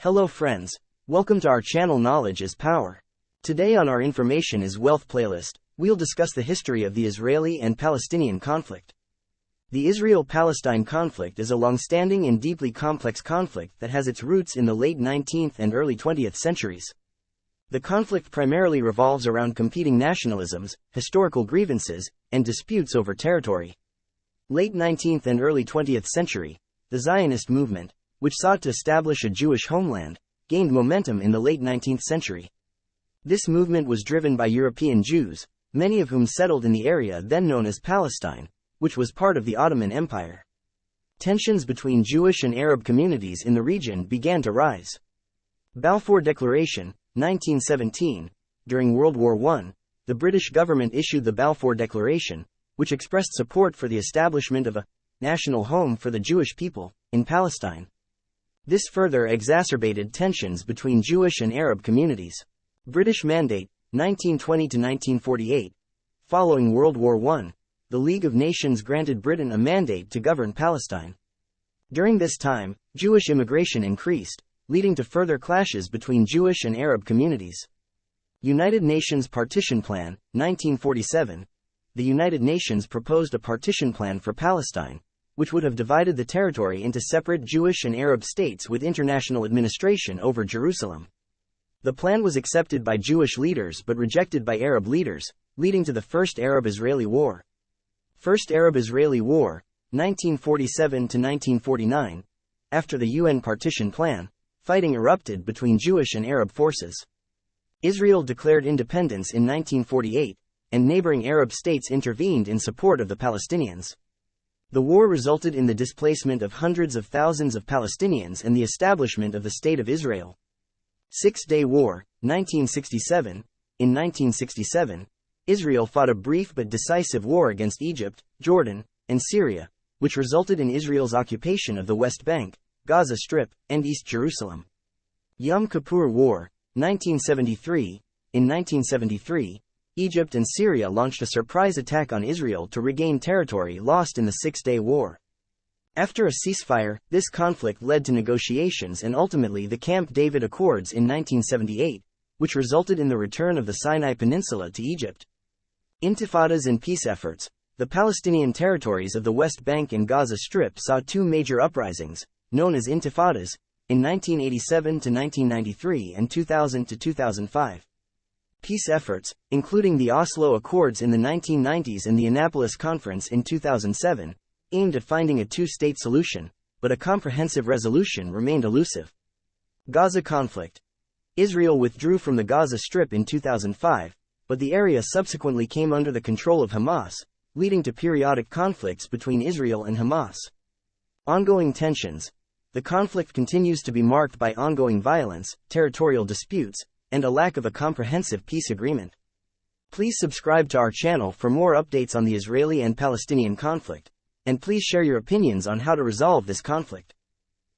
Hello friends, welcome to our channel Knowledge is Power. Today on our Information is Wealth playlist, we'll discuss the history of the Israeli and Palestinian conflict. The Israel-Palestine conflict is a long-standing and deeply complex conflict that has its roots in the late 19th and early 20th centuries. The conflict primarily revolves around competing nationalisms, historical grievances, and disputes over territory. Late 19th and early 20th century, the Zionist movement, which sought to establish a Jewish homeland, gained momentum in the late 19th century. This movement was driven by European Jews, many of whom settled in the area then known as Palestine, which was part of the Ottoman Empire. Tensions between Jewish and Arab communities in the region began to rise. Balfour Declaration, 1917. During World War I, the British government issued the Balfour Declaration, which expressed support for the establishment of a national home for the Jewish people in Palestine. This further exacerbated tensions between Jewish and Arab communities. British Mandate, 1920–1948. Following World War I, the League of Nations granted Britain a mandate to govern Palestine. During this time, Jewish immigration increased, leading to further clashes between Jewish and Arab communities. United Nations Partition Plan, 1947. The United Nations proposed a partition plan for Palestine, which would have divided the territory into separate Jewish and Arab states with international administration over Jerusalem. The plan was accepted by Jewish leaders but rejected by Arab leaders, leading to the First Arab-Israeli War. First Arab-Israeli War, 1947–1949. After the UN partition plan, fighting erupted between Jewish and Arab forces. Israel declared independence in 1948, and neighboring Arab states intervened in support of the Palestinians. The war resulted in the displacement of hundreds of thousands of Palestinians and the establishment of the State of Israel. Six-Day War, 1967. In 1967, Israel fought a brief but decisive war against Egypt, Jordan, and Syria, which resulted in Israel's occupation of the West Bank, Gaza Strip, and East Jerusalem. Yom Kippur War, 1973. In 1973, Egypt and Syria launched a surprise attack on Israel to regain territory lost in the Six-Day War. After a ceasefire, this conflict led to negotiations and ultimately the Camp David Accords in 1978, which resulted in the return of the Sinai Peninsula to Egypt. Intifadas and peace efforts. The Palestinian territories of the West Bank and Gaza Strip saw two major uprisings, known as intifadas, in 1987–1993 and 2000–2005. Peace efforts, including the Oslo Accords in the 1990s and the Annapolis Conference in 2007, aimed at finding a two-state solution, but a comprehensive resolution remained elusive. Gaza conflict. Israel withdrew from the Gaza Strip in 2005, but the area subsequently came under the control of Hamas, leading to periodic conflicts between Israel and Hamas. Ongoing tensions. The conflict continues to be marked by ongoing violence, territorial disputes, and a lack of a comprehensive peace agreement. Please subscribe to our channel for more updates on the Israeli and Palestinian conflict, and please share your opinions on how to resolve this conflict.